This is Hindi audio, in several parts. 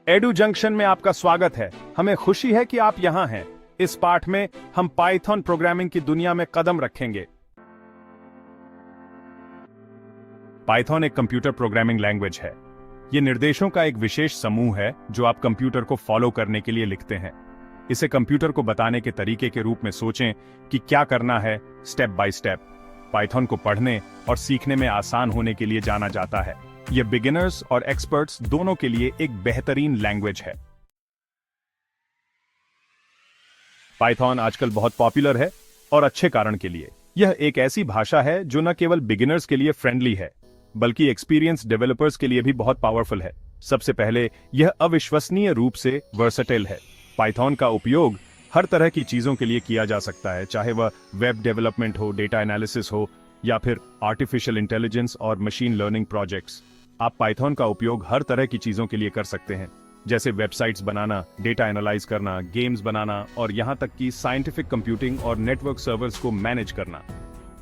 एडू जंक्शन में आपका स्वागत है। हमें खुशी है कि आप यहाँ हैं। इस पाठ में हम पाइथन प्रोग्रामिंग की दुनिया में कदम रखेंगे। पाइथन एक कंप्यूटर प्रोग्रामिंग लैंग्वेज है। ये निर्देशों का एक विशेष समूह है जो आप कंप्यूटर को फॉलो करने के लिए लिखते हैं। इसे कंप्यूटर को बताने के तरीके के रूप में सोचें कि क्या करना है स्टेप बाय स्टेप। पाइथन को पढ़ने और सीखने में आसान होने के लिए जाना जाता है। यह बिगिनर्स और एक्सपर्ट्स दोनों के लिए एक बेहतरीन लैंग्वेज है। पाइथन आजकल बहुत पॉपुलर है और अच्छे कारण के लिए। यह एक ऐसी भाषा है जो न केवल बिगिनर्स के लिए फ्रेंडली है बल्कि एक्सपीरियंस डेवलपर्स के लिए भी बहुत पावरफुल है। सबसे पहले यह अविश्वसनीय रूप से वर्सेटाइल है। पाइथन का उपयोग हर तरह की चीजों के लिए किया जा सकता है, चाहे वह वेब डेवलपमेंट हो, डेटा एनालिसिस हो या फिर आर्टिफिशियल इंटेलिजेंस और मशीन लर्निंग प्रोजेक्ट्स। आप पाइथन का उपयोग हर तरह की चीजों के लिए कर सकते हैं, जैसे वेबसाइट्स बनाना, डेटा एनालाइज करना, गेम्स बनाना और यहां तक कि साइंटिफिक कंप्यूटिंग और नेटवर्क सर्वर्स को मैनेज करना।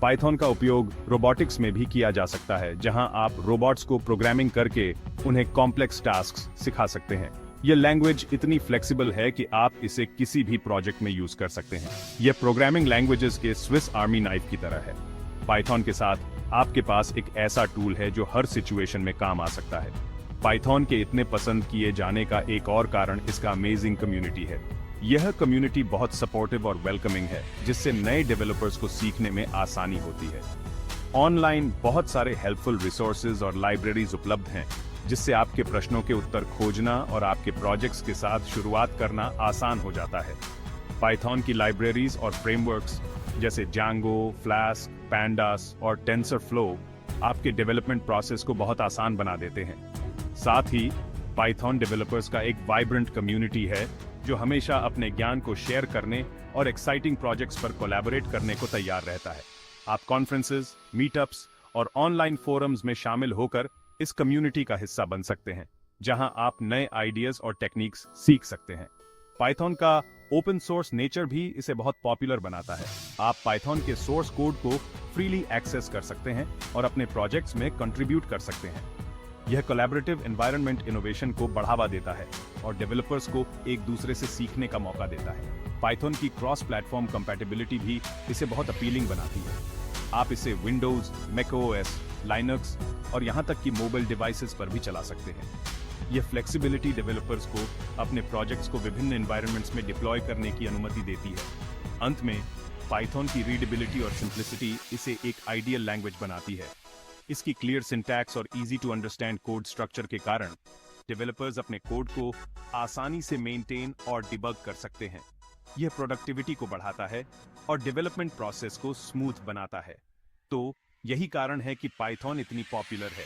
पाइथन का उपयोग रोबोटिक्स में भी किया जा सकता है, जहां आप रोबोट्स को प्रोग्रामिंग करके उन्हें कॉम्प्लेक्स टास्क्स सिखा सकते हैं। यह लैंग्वेज इतनी फ्लेक्सिबल है कि आप इसे किसी भी प्रोजेक्ट में यूज कर सकते हैं। यह प्रोग्रामिंग लैंग्वेजेस के स्विस आर्मी नाइफ की तरह है। पाइथन के साथ आपके पास एक ऐसा टूल है जो हर सिचुएशन में काम आ सकता है। पाइथन के इतने पसंद किए जाने का एक और कारण इसका अमेजिंग कम्युनिटी है। यह कम्युनिटी बहुत सपोर्टिव और वेलकमिंग है, जिससे नए डेवलपर्स को सीखने में आसानी होती है। ऑनलाइन बहुत सारे हेल्पफुल रिसोर्सेज और लाइब्रेरीज उपलब्ध हैं, जिससे आपके प्रश्नों के उत्तर खोजना और आपके प्रोजेक्ट्स के साथ शुरुआत करना आसान हो जाता है। पाइथन की लाइब्रेरीज और फ्रेमवर्क्स जैसे Django, फ्लास्क, पैंडास और टेंसरफ्लो आपके डेवलपमेंट प्रोसेस को बहुत आसान बना देते हैं। साथ ही पाइथन डेवलपर्स का एक वाइब्रेंट कम्युनिटी है जो हमेशा अपने ज्ञान को शेयर करने और एक्साइटिंग प्रोजेक्ट्स पर कोलैबोरेट करने को तैयार रहता है। आप कॉन्फ्रेंसेस, मीटअप्स और ऑनलाइन फोरम्स में शामिल होकर इस कम्युनिटी का हिस्सा बन सकते हैं, जहां आप नए आइडियाज और टेक्निक्स सीख सकते हैं। पाइथन का ओपन सोर्स नेचर भी इसे बहुत पॉपुलर बनाता है। आप पाइथन के सोर्स कोड को फ्रीली एक्सेस कर सकते हैं और अपने प्रोजेक्ट्स में कंट्रीब्यूट कर सकते हैं। यह कोलैबोरेटिव एनवायरनमेंट इनोवेशन को बढ़ावा देता है और डेवलपर्स को एक दूसरे से सीखने का मौका देता है। पाइथन की क्रॉस प्लेटफॉर्म कंपैटिबिलिटी भी इसे बहुत अपीलिंग बनाती है। आप इसे विंडोज, मैकओएस, लाइनक्स और यहां तक कि मोबाइल डिवाइसेस पर भी चला सकते हैं। यह फ्लेक्सिबिलिटी डेवलपर्स को अपने प्रोजेक्ट्स को विभिन्न एनवायरनमेंट्स में डिप्लॉय करने की अनुमति देती है। अंत में पाइथन की रीडेबिलिटी और सिंप्लिसिटी इसे एक आइडियल लैंग्वेज बनाती है। इसकी क्लियर सिंटैक्स और easy to understand code structure के कारण डेवलपर्स अपने कोड को आसानी से मेंटेन और डिबग कर सकते हैं। यह प्रोडक्टिविटी को बढ़ाता है और डेवलपमेंट प्रोसेस को स्मूथ बनाता है। तो यही कारण है कि पाइथन इतनी पॉपुलर है।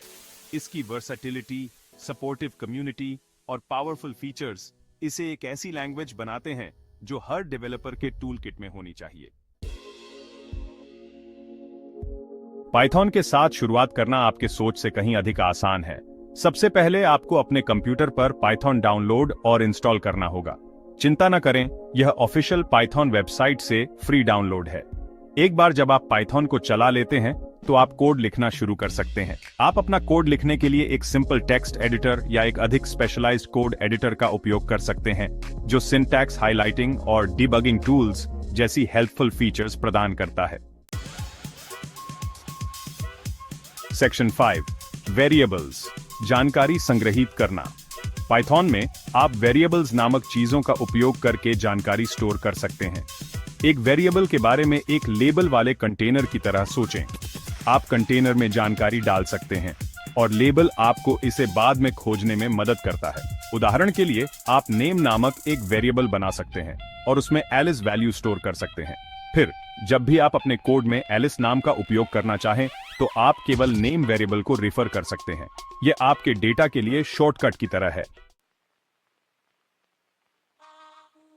इसकी वर्सेटिलिटी, सपोर्टिव कम्युनिटी और पावरफुल फीचर्स इसे एक ऐसी लैंग्वेज बनाते हैं जो हर डेवलपर के टूल किट में होनी चाहिए। पाइथन के साथ शुरुआत करना आपके सोच से कहीं अधिक आसान है। सबसे पहले आपको अपने कंप्यूटर पर पाइथन डाउनलोड और इंस्टॉल करना होगा। चिंता न करें, यह ऑफिशियल पाइथन वेबसाइट से फ्री डाउनलोड है। एक बार जब आप पाइथन को चला लेते हैं तो आप कोड लिखना शुरू कर सकते हैं। आप अपना कोड लिखने के लिए एक सिंपल टेक्स्ट एडिटर या एक अधिक स्पेशलाइज्ड कोड एडिटर का उपयोग कर सकते हैं, जो सिंटैक्स हाइलाइटिंग और डिबगिंग टूल्स जैसी हेल्पफुल फीचर्स प्रदान करता है। सेक्शन 5, वेरिएबल्स, जानकारी संग्रहित करना। पाइथन में आप वेरिएबल्स नामक चीजों का उपयोग करके जानकारी स्टोर कर सकते हैं। एक वेरिएबल के बारे में एक लेबल वाले कंटेनर की तरह सोचें। आप कंटेनर में जानकारी डाल सकते हैं और लेबल आपको इसे बाद में खोजने में मदद करता है। उदाहरण के लिए आप नेम नामक एक वेरिएबल बना सकते हैं और उसमें एलिस वैल्यू स्टोर कर सकते हैं। फिर जब भी आप अपने कोड में एलिस नाम का उपयोग करना चाहें तो आप केवल नेम वेरिएबल को रिफर कर सकते हैं। यह आपके डेटा के लिए शॉर्टकट की तरह है।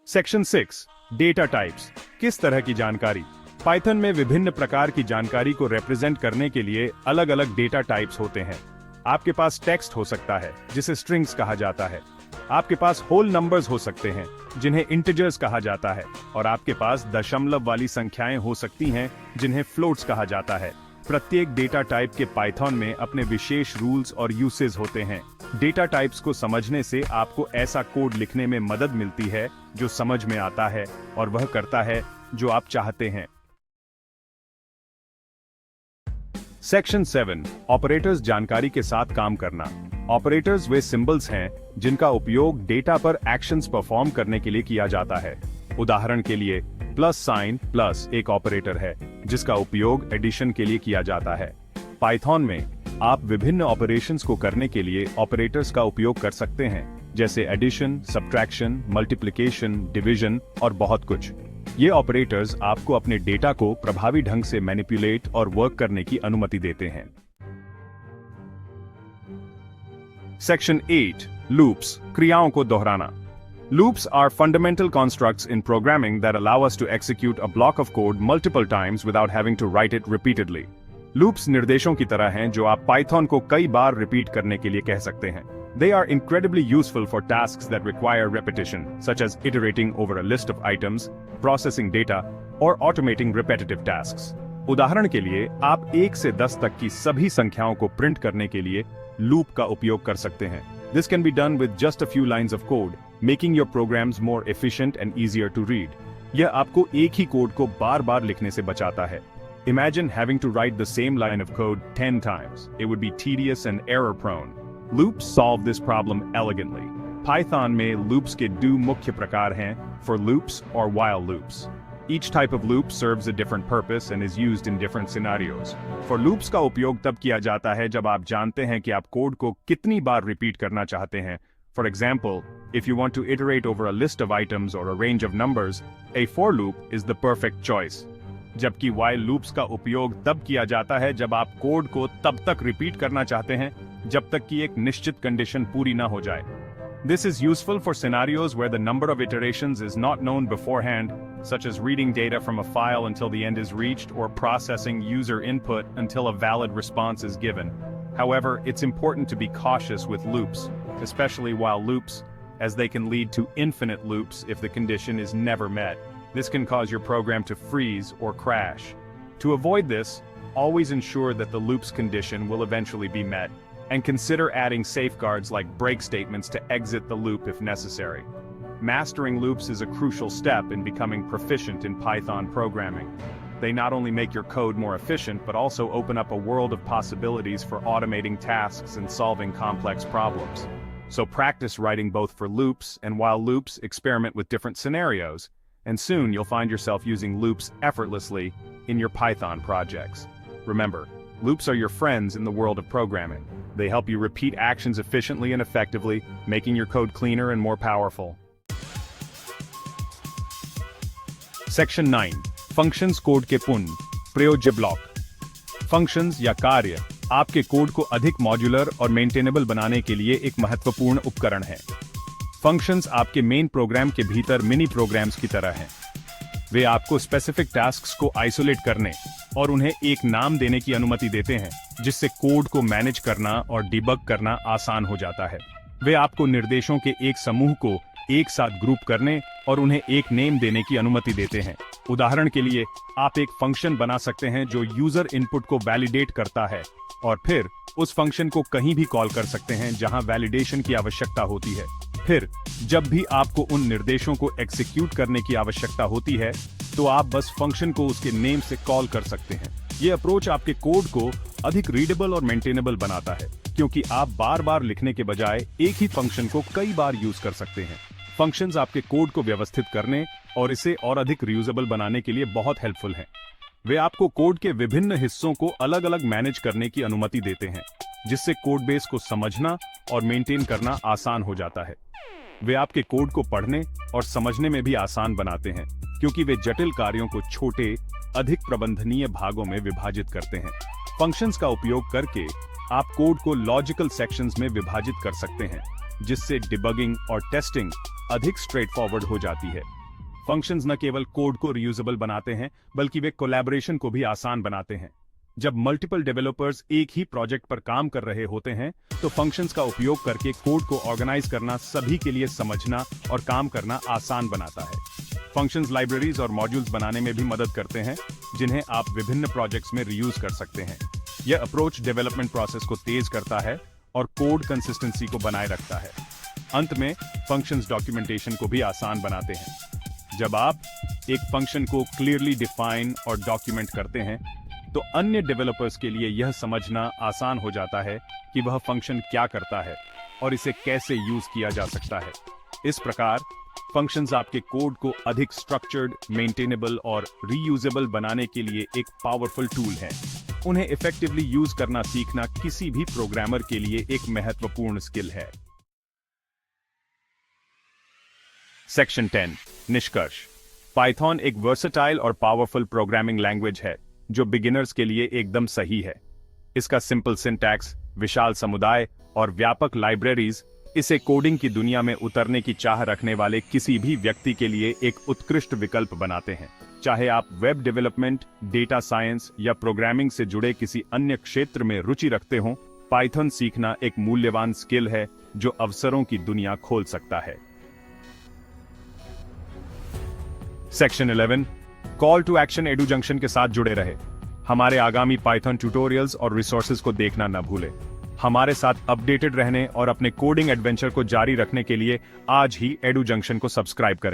सेक्शन 6, डेटा टाइप्स, किस तरह की जानकारी। पाइथन में विभिन्न प्रकार की जानकारी को रिप्रेजेंट करने के लिए अलग अलग डेटा टाइप्स होते हैं। आपके पास टेक्स्ट हो सकता है जिसे स्ट्रिंग्स कहा जाता है। आपके पास होल नंबर्स हो सकते हैं जिन्हें इंटीजर्स कहा जाता है, और आपके पास दशमलव वाली संख्याएं हो सकती हैं जिन्हें फ्लोट्स कहा जाता है। प्रत्येक डेटा टाइप के पाइथन में अपने विशेष रूल्स और यूसेज होते हैं। डेटा टाइप्स को समझने से आपको ऐसा कोड लिखने में मदद मिलती है जो समझ में आता है और वह करता है जो आप चाहते हैं। सेक्शन 7 ऑपरेटर्स जानकारी के साथ काम करना। ऑपरेटर्स वे सिंबल्स हैं जिनका उपयोग डेटा पर एक्शंस परफॉर्म करने के लिए किया जाता है। उदाहरण के लिए प्लस साइन प्लस एक ऑपरेटर है जिसका उपयोग एडिशन के लिए किया जाता है। पाइथन में आप विभिन्न ऑपरेशंस को करने के लिए ऑपरेटर्स का उपयोग कर सकते हैं, जैसे एडिशन, सब्ट्रैक्शन, मल्टीप्लिकेशन, डिवीजन और बहुत कुछ। ये ऑपरेटर्स आपको अपने डेटा को प्रभावी ढंग से मैनिपुलेट और वर्क करने की अनुमति देते हैं। सेक्शन 8 लूप्स, क्रियाओं को दोहराना। Loops are fundamental constructs in programming that allow us to execute a block of code multiple times without having to write it repeatedly. Loops निर्देशों की तरह हैं जो आप Python को कई बार रिपीट करने के लिए कह सकते हैं। They are incredibly useful for tasks that require repetition, such as iterating over a list of items, processing data, or automating repetitive tasks. उदाहरण के लिए आप 1 से 10 तक की सभी संख्याओं को प्रिंट करने के लिए लूप का उपयोग कर सकते हैं। This can be done with just a few lines of code, making your programs more efficient and easier to read. यह आपको एक ही कोड को बार-बार लिखने से बचाता है। Imagine having to write the same line of code 10 times. It would be tedious and error-prone. Loops solve this problem elegantly. Python में loops के दो मुख्य प्रकार हैं, for loops or while loops. Each type of loop serves a different purpose and is used in different scenarios. For loops का उपयोग तब किया जाता है जब आप जानते हैं कि आप कोड को कितनी बार रिपीट करना चाहते हैं। For example, if you want to iterate over a list of items or a range of numbers, a for loop is the perfect choice. जबकि while loops का उपयोग तब किया जाता है जब आप कोड को तब तक रिपीट करना चाहते हैं जब तक कि एक निश्चित कंडीशन पूरी ना हो जाए। This is useful for scenarios where the number of iterations is not known beforehand, such as reading data from a file until the end is reached or processing user input until a valid response is given. However, it's important to be cautious with loops, especially while loops, as they can lead to infinite loops if the condition is never met. This can cause your program to freeze or crash. To avoid this, always ensure that the loop's condition will eventually be met, and consider adding safeguards like break statements to exit the loop if necessary. Mastering loops is a crucial step in becoming proficient in Python programming. They not only make your code more efficient but also open up a world of possibilities for automating tasks and solving complex problems. So practice writing both for loops and while loops, experiment with different scenarios, and soon you'll find yourself using loops effortlessly in your Python projects. Remember, loops are your friends in the world of programming. They help you repeat actions efficiently and effectively, making your code cleaner and more powerful. Section 9 functions code के पुनः प्रयोज्य ब्लॉक। फंक्शंस या कार्य आपके कोड को अधिक मॉड्यूलर और मेंटेनेबल बनाने के लिए एक महत्वपूर्ण उपकरण है। फंक्शंस आपके मेन प्रोग्राम के भीतर मिनी प्रोग्राम्स की तरह हैं। वे आपको स्पेसिफिक टास्क्स को आइसोलेट करने और उन्हें एक नाम देने की अनुमति देते हैं, जिससे कोड को मैनेज करना और डिबग करना आसान हो जाता है। वे आपको निर्देशों के एक समूह को एक साथ ग्रुप करने और उन्हें एक नेम देने की अनुमति देते हैं। उदाहरण के लिए, आप एक फंक्शन बना सकते हैं जो यूजर इनपुट को वैलिडेट करता है और फिर उस फंक्शन को कहीं भी कॉल कर सकते हैं जहां वैलिडेशन की आवश्यकता होती है। फिर जब भी आपको उन निर्देशों को एग्जीक्यूट करने की आवश्यकता होती है, तो आप बस फंक्शन को उसके नेम से कॉल कर सकते हैं। ये अप्रोच आपके कोड को अधिक रीडेबल और मेंटेनेबल बनाता है, क्योंकि आप बार-बार लिखने के बजाय एक ही फंक्शन को कई बार यूज कर सकते हैं। फंक्शंस आपके कोड को व्यवस्थित करने और इसे और अधिक रीयूजेबल बनाने के लिए बहुत हेल्पफुल हैं। वे आपको कोड के विभिन्न हिस्सों को अलग-अलग मैनेज करने की अनुमति देते हैं, जिससे कोड बेस को समझना और मेंटेन करना आसान हो जाता है। वे आपके कोड को पढ़ने और समझने में भी आसान बनाते हैं, क्योंकि वे जटिल कार्यों को छोटे, अधिक प्रबंधनीय भागों में विभाजित करते हैं। फंक्शंस का उपयोग करके आप कोड को लॉजिकल सेक्शंस में विभाजित कर सकते हैं, जिससे डिबगिंग और टेस्टिंग अधिक स्ट्रेटफॉरवर्ड हो जाती है। फंक्शंस न केवल कोड को रीयूजेबल बनाते हैं, बल्कि वे कोलैबोरेशन को भी आसान बनाते हैं। जब मल्टीपल डेवलपर्स एक ही प्रोजेक्ट पर काम कर रहे होते हैं, तो फंक्शंस का उपयोग करके कोड को ऑर्गेनाइज करना सभी के लिए समझना और काम करना आसान बनाता है। फंक्शंस लाइब्रेरीज और मॉड्यूल्स बनाने में भी मदद करते हैं, जिन्हें आप विभिन्न प्रोजेक्ट्स में रीयूज कर सकते हैं। यह अप्रोच डेवलपमेंट प्रोसेस को तेज करता है और कोड कंसिस्टेंसी को बनाए रखता है। अंत में फंक्शंस डॉक्यूमेंटेशन को भी आसान बनाते हैं। जब आप एक फंक्शन को क्लियरली डिफाइन और डॉक्यूमेंट करते हैं तो अन्य डेवलपर्स के लिए यह समझना आसान हो जाता है कि वह फंक्शन क्या करता है और इसे कैसे यूज किया जा सकता है। इस प्रकार फंक्शंस आपके कोड को अधिक स्ट्रक्चर्ड, मेंटेनेबल और रीयूजेबल बनाने के लिए एक पावरफुल टूल है। उन्हें इफेक्टिवली यूज करना सीखना किसी भी प्रोग्रामर के लिए एक महत्वपूर्ण स्किल है। सेक्शन 10 निष्कर्ष। पाइथन एक वर्सेटाइल और पावरफुल प्रोग्रामिंग लैंग्वेज है जो बिगिनर्स के लिए एकदम सही है। इसका सिंपल सिंटैक्स, विशाल समुदाय और व्यापक लाइब्रेरीज इसे कोडिंग की दुनिया में उतरने की चाह रखने वाले किसी भी व्यक्ति के लिए एक उत्कृष्ट विकल्प बनाते हैं। चाहे आप वेब डेवलपमेंट, डेटा साइंस या प्रोग्रामिंग से जुड़े किसी अन्य क्षेत्र में रुचि रखते हो, पाइथन सीखना एक मूल्यवान स्किल है जो अवसरों की दुनिया खोल सकता है। Section 11 call to action Edu Junction के साथ जुड़े रहे। हमारे आगामी पाइथन ट्यूटोरियल्स और रिसोर्सेज को देखना न भूलें। हमारे साथ अपडेटेड रहने और अपने कोडिंग एडवेंचर को जारी रखने के लिए आज ही एडू जंक्शन को सब्सक्राइब करें।